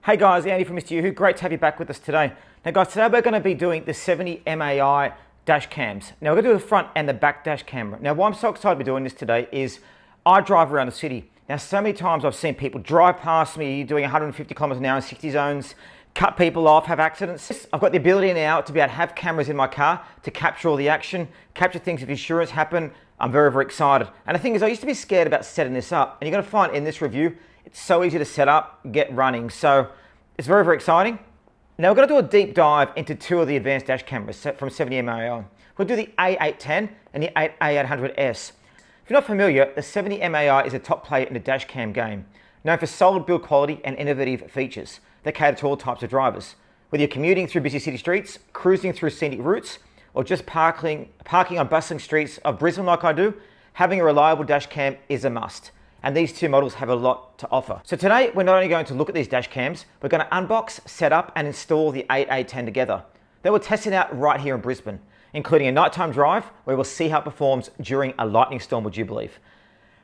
Hey guys, Andy from Mr. Yoo-Hoo. Great to have you back with us today. Now guys, today we're going to be doing the 70mai dash cams. Now we're going to do the front and the back dash camera. Now why I'm so excited to be doing this today is I drive around the city. Now so many times I've seen people drive past me doing 150 kilometers an hour in 60 zones, cut people off, have accidents. I've got the ability now to be able to have cameras in my car to capture all the action, capture things if insurance happen. I'm very, very excited. And the thing is, I used to be scared about setting this up, and you're going to find in this review, it's so easy to set up, get running. So it's very, very exciting. Now we're going to do a deep dive into two of the advanced dash cameras from 70mai. We'll do the A810 and the A800S. If you're not familiar, the 70mai is a top player in the dash cam game, known for solid build quality and innovative features that cater to all types of drivers. Whether you're commuting through busy city streets, cruising through scenic routes, or just parking on bustling streets of Brisbane like I do, having a reliable dash cam is a must. And these two models have a lot to offer. So today, we're not only going to look at these dash cams, we're going to unbox, set up, and install the A810 together. Then we'll test it out right here in Brisbane, including a nighttime drive where we'll see how it performs during a lightning storm, would you believe?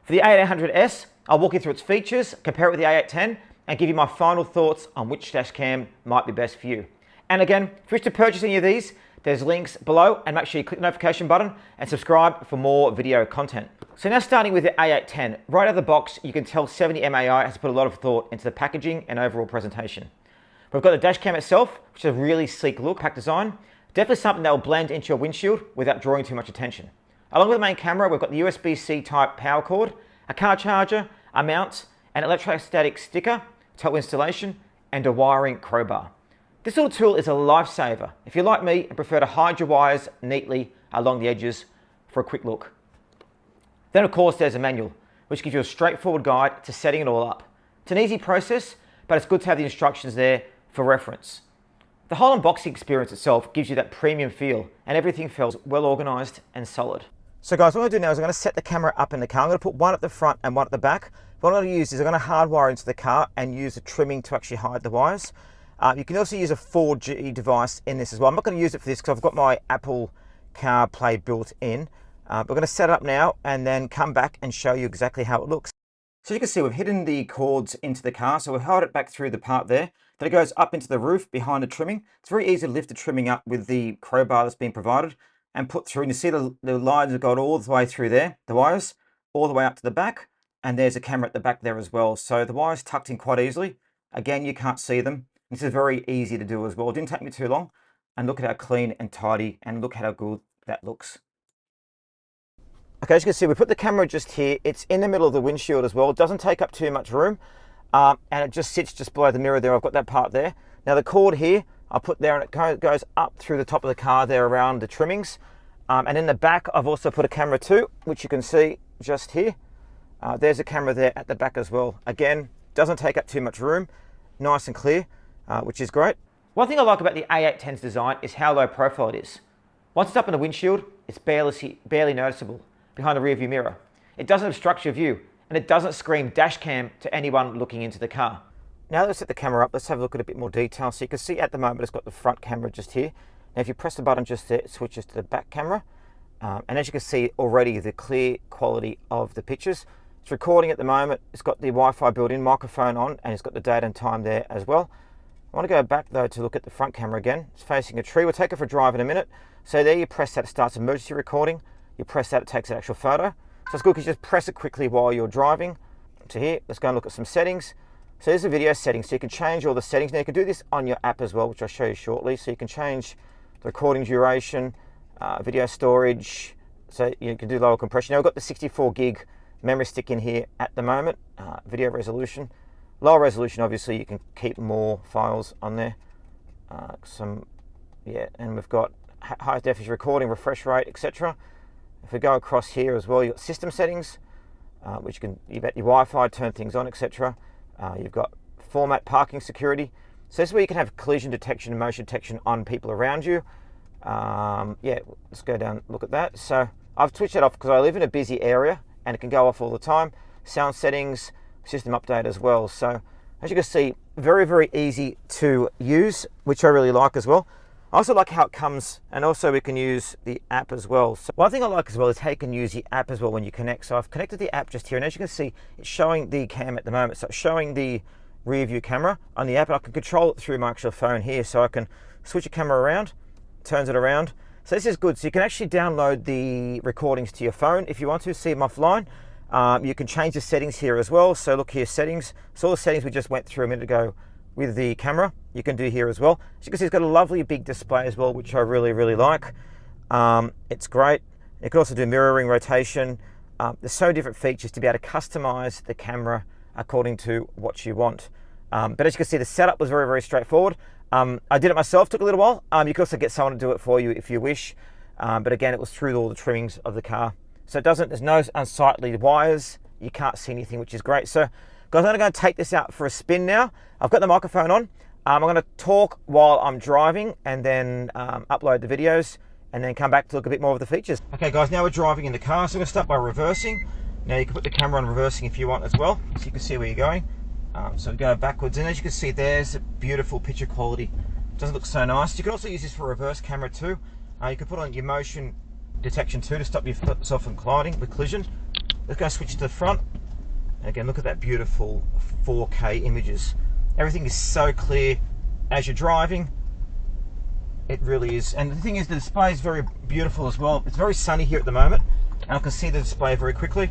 For the A800S, I'll walk you through its features, compare it with the A810, and give you my final thoughts on which dash cam might be best for you. And again, if you wish to purchase any of these, there's links below, and make sure you click the notification button and subscribe for more video content. So now starting with the A810, right out of the box, you can tell 70mai has put a lot of thought into the packaging and overall presentation. We've got the dash cam itself, which is a really sleek look, pack design. Definitely something that will blend into your windshield without drawing too much attention. Along with the main camera, we've got the USB-C type power cord, a car charger, a mount, an electrostatic sticker, top installation, and a wiring crowbar. This little tool is a lifesaver if you're like me and prefer to hide your wires neatly along the edges for a quick look. Then of course there's a manual, which gives you a straightforward guide to setting it all up. It's an easy process, but it's good to have the instructions there for reference. The whole unboxing experience itself gives you that premium feel, and everything feels well organized and solid. So guys, what I'm going to do now is I'm going to set the camera up in the car. I'm going to put one at the front and one at the back. What I'm going to use is I'm going to hardwire into the car and use the trimming to actually hide the wires. You can also use a 4G device in this as well. I'm not going to use it for this because I've got my Apple CarPlay built in. We're going to set it up now and then come back and show you exactly how it looks. So you can see we've hidden the cords into the car. So we've held it back through the part there. Then it goes up into the roof behind the trimming. It's very easy to lift the trimming up with the crowbar that's been provided and put through. And you see the lines have got all the way through there, the wires, all the way up to the back. And there's a camera at the back there as well. So the wires tucked in quite easily. Again, you can't see them. This is very easy to do as well. It didn't take me too long. And look at how clean and tidy and look how good that looks. Okay, as you can see, we put the camera just here. It's in the middle of the windshield as well. It doesn't take up too much room. And it just sits just below the mirror there. I've got that part there. Now the cord here, I put there and it goes up through the top of the car there around the trimmings. And in the back, I've also put a camera too, which you can see just here. There's a camera there at the back as well. Again, doesn't take up too much room. Nice and clear. Which is great. One thing I like about the A810's design is how low profile it is. Once it's up in the windshield, it's barely noticeable behind the rear view mirror. It doesn't obstruct your view, and it doesn't scream dash cam to anyone looking into the car. Now let's set the camera up, let's have a look at a bit more detail. So you can see at the moment it's got the front camera just here. Now if you press the button just there, it switches to the back camera. And as you can see already, the clear quality of the pictures. It's recording at the moment. It's got the Wi-Fi built-in microphone on, and it's got the date and time there as well. I want to go back though to look at the front camera again. It's facing a tree. We'll take it for a drive in a minute. So there you press that, it starts emergency recording. You press that, it takes an actual photo. So it's good because you just press it quickly while you're driving. To here, let's go and look at some settings. So there's the video settings. So you can change all the settings. Now you can do this on your app as well, which I'll show you shortly. So you can change the recording duration, video storage. So you can do lower compression. Now we've got the 64 gig memory stick in here at the moment. Video resolution. Lower resolution, obviously, you can keep more files on there. And we've got high definition recording, refresh rate, etc. If we go across here as well, you've got system settings, which you've got your Wi-Fi, turn things on, etc. You've got format, parking, security. So this is where you can have collision detection and motion detection on people around you. Let's go down and look at that. So I've switched that off because I live in a busy area and it can go off all the time. Sound settings, system update as well. So as you can see, very, very easy to use, which I really like as well. I also like how it comes, and also we can use the app as well. So one thing I like as well is how you can use the app as well when you connect. So I've connected the app just here, and as you can see, it's showing the cam at the moment. So it's showing the rear view camera on the app, and I can control it through my actual phone here. So I can switch the camera around, turns it around. So this is good. So you can actually download the recordings to your phone if you want to see them offline. You can change the settings here as well. So look here, settings. So all the settings we just went through a minute ago with the camera, you can do here as well. As you can see, it's got a lovely big display as well, which I really like. It's great. You can also do mirroring, rotation. There's so many different features to be able to customize the camera according to what you want. But as you can see, the setup was very straightforward. I did it myself, took a little while. You can also get someone to do it for you if you wish. But again, it was through all the trimmings of the car. So there's no unsightly wires. You can't see anything, which is great. So guys, I'm going to take this out for a spin now. I've got the microphone on. I'm going to talk while I'm driving and then upload the videos and then come back to look a bit more of the features. Okay guys, now we're driving in the car. So we're going to start by reversing. Now you can put the camera on reversing if you want as well, so you can see where you're going. So we go backwards, and as you can see, there's a beautiful picture quality. It doesn't look so nice. You can also use this for reverse camera too. You can put on your motion detection too to stop yourself from colliding with collision. Let's go switch to the front. And again, look at that beautiful 4K images. Everything is so clear as you're driving. It really is. And the thing is, the display is very beautiful as well. It's very sunny here at the moment, and I can see the display very quickly.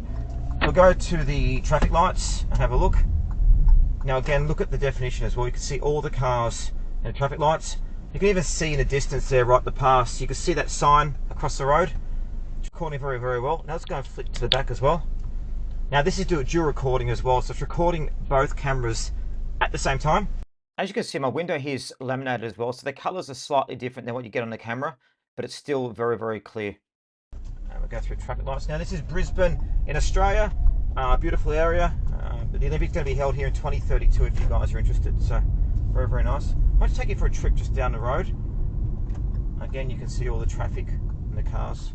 We'll go to the traffic lights and have a look. Now again, look at the definition as well. You can see all the cars and the traffic lights. You can even see in the distance there, right the past. You can see that sign across the road. It's recording very well. Now let's go and flip to the back as well. Now this is dual recording as well, so it's recording both cameras at the same time. As you can see, my window here is laminated as well, so the colors are slightly different than what you get on the camera, but it's still very clear. And we'll go through traffic lights. Now this is Brisbane in Australia, beautiful area. But the Olympics going to be held here in 2032 if you guys are interested, so very nice. I want to take you for a trip just down the road. Again, you can see all the traffic and the cars.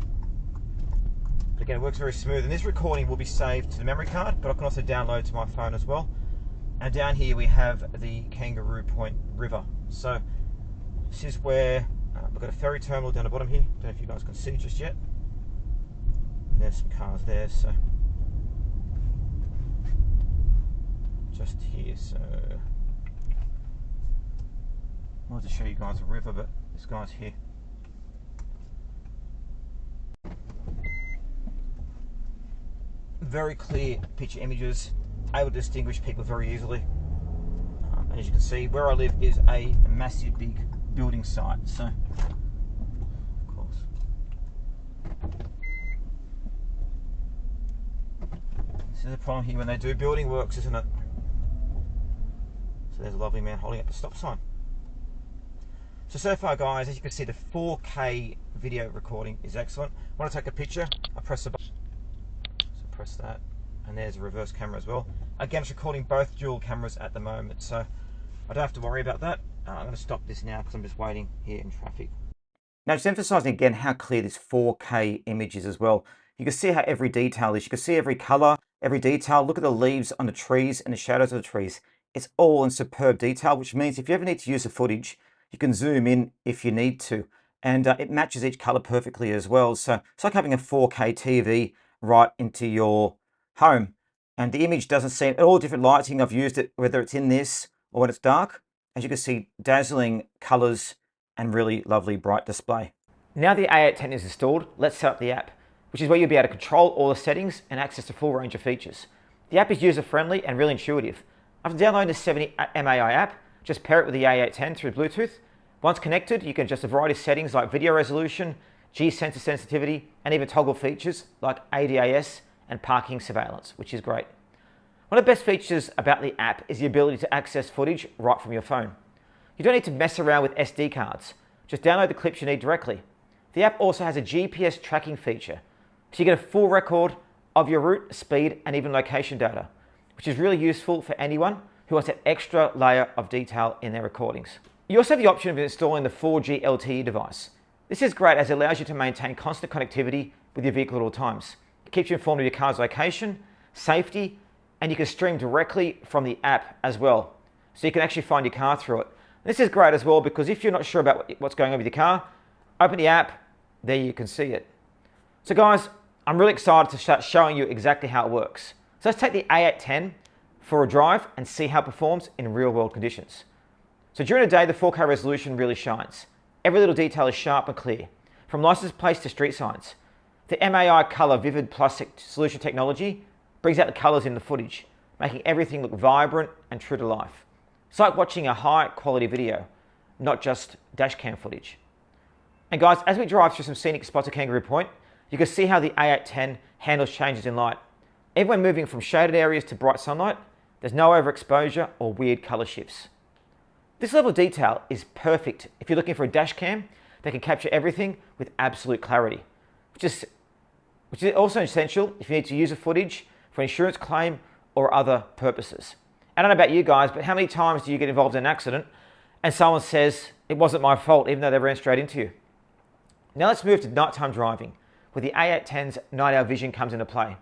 But again, it works very smooth, and this recording will be saved to the memory card, but I can also download to my phone as well. And down here we have the Kangaroo Point River. So this is where we've got a ferry terminal down the bottom here. Don't know if you guys can see just yet. There's some cars there, so just here. So I wanted to show you guys a river, but this guy's here. Very clear picture images, able to distinguish people very easily. And as you can see, where I live is a massive big building site, so of course. This is the problem here when they do building works, isn't it? So there's a lovely man holding up the stop sign. So far guys, as you can see, the 4K video recording is excellent. When I take a picture, I press the button. So press that, and there's a reverse camera as well. Again, it's recording both dual cameras at the moment, so I don't have to worry about that. I'm going to stop this now because I'm just waiting here in traffic. Now just emphasizing again how clear this 4K image is as well. You can see how every detail is. You can see every color, every detail. Look at the leaves on the trees and the shadows of the trees. It's all in superb detail, which means if you ever need to use the footage, you can zoom in if you need to. And it matches each color perfectly as well. So it's like having a 4K TV right into your home. And the image doesn't seem, all different lighting, I've used it, whether it's in this or when it's dark. As you can see, dazzling colors and really lovely bright display. Now the A810 is installed, let's set up the app, which is where you'll be able to control all the settings and access the full range of features. The app is user-friendly and really intuitive. After downloading the 70mai app, just pair it with the A810 through Bluetooth. Once connected, you can adjust a variety of settings like video resolution, G-sensor sensitivity, and even toggle features like ADAS and parking surveillance, which is great. One of the best features about the app is the ability to access footage right from your phone. You don't need to mess around with SD cards. Just download the clips you need directly. The app also has a GPS tracking feature, so you get a full record of your route, speed, and even location data, which is really useful for anyone who wants that extra layer of detail in their recordings. You also have the option of installing the 4G LTE device. This is great as it allows you to maintain constant connectivity with your vehicle at all times. It keeps you informed of your car's location, safety, and you can stream directly from the app as well. So you can actually find your car through it. This is great as well because if you're not sure about what's going on with your car, open the app, there you can see it. So guys, I'm really excited to start showing you exactly how it works. So let's take the A810 for a drive and see how it performs in real world conditions. So during the day, the 4K resolution really shines. Every little detail is sharp and clear, from license plates to street signs. The MAI Color Vivid Plus solution technology brings out the colors in the footage, making everything look vibrant and true to life. It's like watching a high quality video, not just dash cam footage. And guys, as we drive through some scenic spots at Kangaroo Point, you can see how the A810 handles changes in light. Even when moving from shaded areas to bright sunlight, there's no overexposure or weird color shifts. This level of detail is perfect if you're looking for a dash cam that can capture everything with absolute clarity, which is also essential if you need to use the footage for an insurance claim or other purposes. I don't know about you guys, but how many times do you get involved in an accident and someone says, it wasn't my fault, even though they ran straight into you? Now let's move to nighttime driving, where the A810's night hour vision comes into play.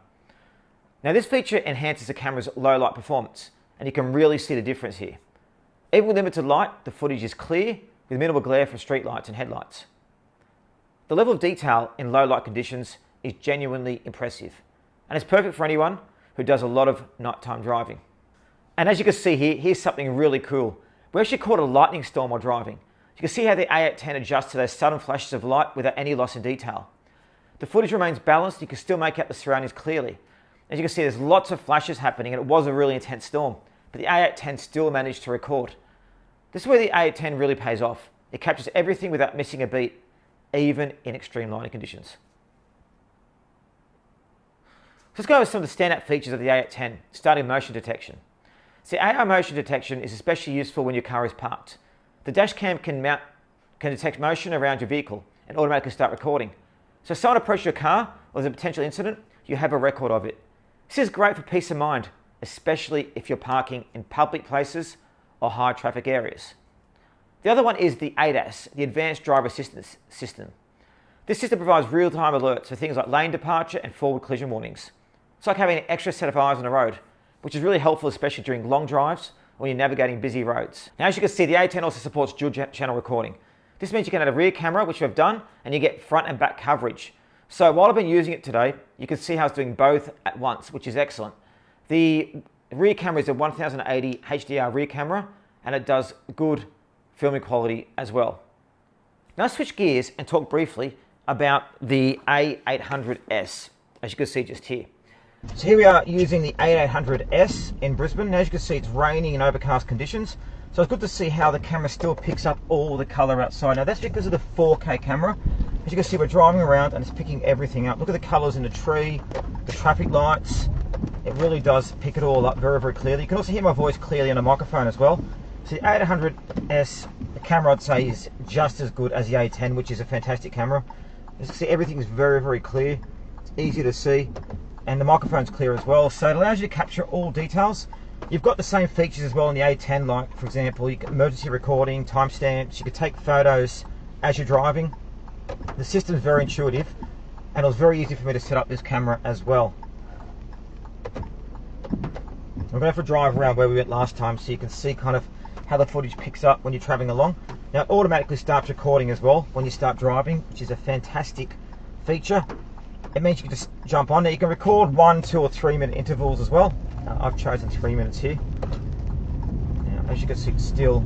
Now this feature enhances the camera's low light performance, and you can really see the difference here. Even with limited light, the footage is clear with minimal glare from street lights and headlights. The level of detail in low light conditions is genuinely impressive, and it's perfect for anyone who does a lot of nighttime driving. And as you can see here, here's something really cool. We actually caught a lightning storm while driving. You can see how the A810 adjusts to those sudden flashes of light without any loss in detail. The footage remains balanced, you can still make out the surroundings clearly. As you can see, there's lots of flashes happening and it was a really intense storm, but the A810 still managed to record. This is where the A810 really pays off. It captures everything without missing a beat, even in extreme lighting conditions. Let's go over some of the standout features of the A810, starting motion detection. So AI motion detection is especially useful when your car is parked. The dash cam can detect motion around your vehicle and automatically start recording. So if someone approaches your car or there's a potential incident, you have a record of it. This is great for peace of mind, especially if you're parking in public places or high traffic areas. The other one is the ADAS, the Advanced Driver Assistance System. This system provides real-time alerts for things like lane departure and forward collision warnings. It's like having an extra set of eyes on the road, which is really helpful, especially during long drives when you're navigating busy roads. Now, as you can see, the A10 also supports dual channel recording. This means you can add a rear camera, which we've done, and you get front and back coverage. So while I've been using it today, you can see how it's doing both at once, which is excellent. The rear camera is a 1080 HDR rear camera, and it does good filming quality as well. Now let's switch gears and talk briefly about the A800S, as you can see just here. So here we are using the A800S in Brisbane. Now, as you can see, it's raining in overcast conditions. So it's good to see how the camera still picks up all the color outside. Now that's because of the 4K camera. As you can see, we're driving around and it's picking everything up. Look at the colors in the tree, the traffic lights. It really does pick it all up very, very clearly. You can also hear my voice clearly on the microphone as well. So the A800S, the camera I'd say is just as good as the A10, which is a fantastic camera. As you can see, everything is very, very clear. It's easy to see. And the microphone's clear as well, so it allows you to capture all details. You've got the same features as well in the A10, like for example, you can emergency recording, timestamps, you can take photos as you're driving. The system's very intuitive, and it was very easy for me to set up this camera as well. I'm going for a drive around where we went last time, so you can see kind of how the footage picks up when you're traveling along. Now it automatically starts recording as well when you start driving, which is a fantastic feature. It means you can just jump on there. You can record 1, 2 or 3 minute intervals as well. I've chosen 3 minutes here. Now, as you can see, it's still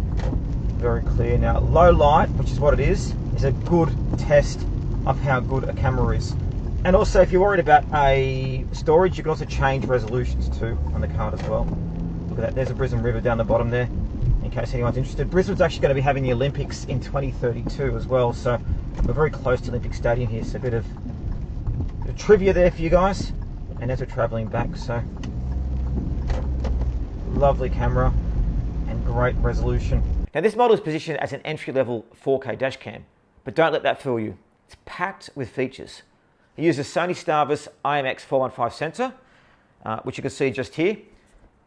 very clear. Now, low light, which is what it is a good test of how good a camera is. And also, if you're worried about a storage, you can also change resolutions too on the card as well. Look at that, there's a Brisbane River down the bottom there, in case anyone's interested. Brisbane's actually going to be having the Olympics in 2032 as well, so we're very close to Olympic Stadium here, so a bit of trivia there for you guys. And as we're traveling back, so lovely camera and great resolution. Now this model is positioned as an entry-level 4K dash cam, but don't let that fool you. It's packed with features. It uses Sony Starvis IMX415 sensor, which you can see just here,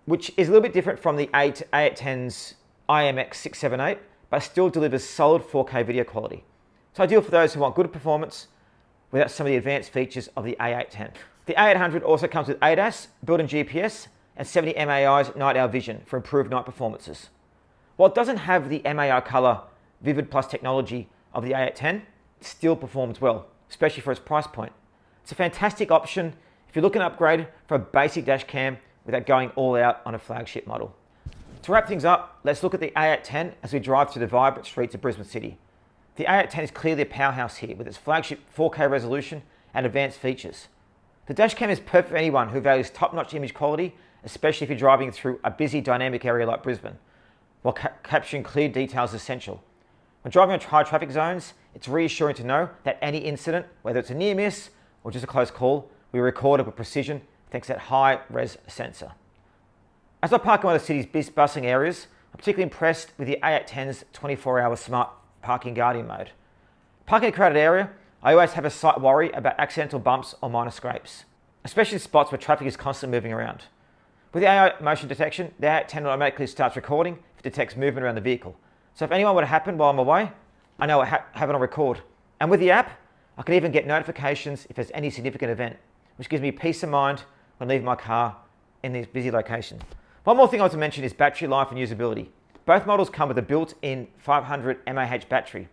which is a little bit different from the A810's IMX678, but still delivers solid 4K video quality. It's ideal for those who want good performance without some of the advanced features of the A810. The A800 also comes with ADAS, built-in GPS, and 70mai's night hour vision for improved night performances. While it doesn't have the MAI Color Vivid Plus technology of the A810, it still performs well, especially for its price point. It's a fantastic option if you're looking to upgrade from a basic dash cam without going all out on a flagship model. To wrap things up, let's look at the A810 as we drive through the vibrant streets of Brisbane City. The A810 is clearly a powerhouse here with its flagship 4K resolution and advanced features. The dashcam is perfect for anyone who values top-notch image quality, especially if you're driving through a busy, dynamic area like Brisbane, while capturing clear details is essential. When driving on high traffic zones, it's reassuring to know that any incident, whether it's a near miss or just a close call, will be recorded with precision thanks to that high-res sensor. As I park in one of the city's bustling areas, I'm particularly impressed with the A810's 24-hour smart parking guardian mode. Parking in a crowded area, I always have a slight worry about accidental bumps or minor scrapes, especially in spots where traffic is constantly moving around. With the AI motion detection, the A810 automatically starts recording if it detects movement around the vehicle. So if anyone were to happen while I'm away, I know I have it on record. And with the app, I can even get notifications if there's any significant event, which gives me peace of mind when leaving my car in these busy locations. One more thing I want to mention is battery life and usability. Both models come with a built-in 500 mAh battery.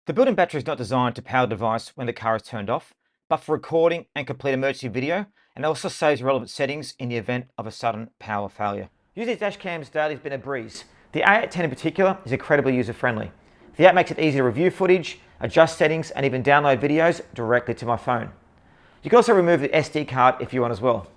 The built-in battery is not designed to power the device when the car is turned off, but for recording and complete emergency video, and also saves relevant settings in the event of a sudden power failure. Using these dash cams daily has been a breeze. The A810 in particular is incredibly user-friendly. The app makes it easy to review footage, adjust settings, and even download videos directly to my phone. You can also remove the SD card if you want as well.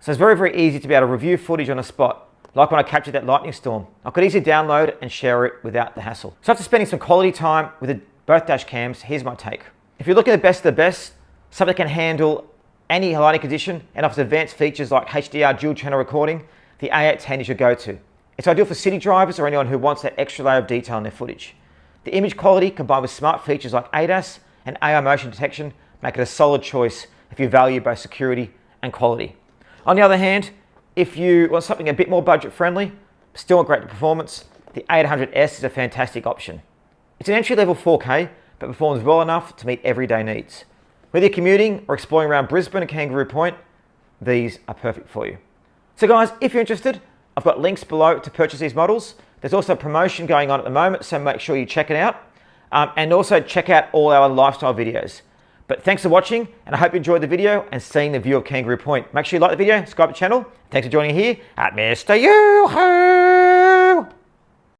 So it's very, very easy to be able to review footage on the spot. Like when I captured that lightning storm, I could easily download and share it without the hassle. So after spending some quality time with both dash cams, here's my take. If you're looking at the best of the best, something that can handle any lighting condition and offers advanced features like HDR dual channel recording, the A810 is your go-to. It's ideal for city drivers or anyone who wants that extra layer of detail in their footage. The image quality combined with smart features like ADAS and AI motion detection make it a solid choice if you value both security and quality. On the other hand, if you want something a bit more budget friendly, still want great performance, the A800S is a fantastic option. It's an entry-level 4K, but performs well enough to meet everyday needs. Whether you're commuting or exploring around Brisbane and Kangaroo Point, these are perfect for you. So guys, if you're interested, I've got links below to purchase these models. There's also a promotion going on at the moment, so make sure you check it out. And also check out all our lifestyle videos. But thanks for watching, and I hope you enjoyed the video and seeing the view of Kangaroo Point. Make sure you like the video, subscribe to the channel. Thanks for joining here at Mr. Yoo-Hoo!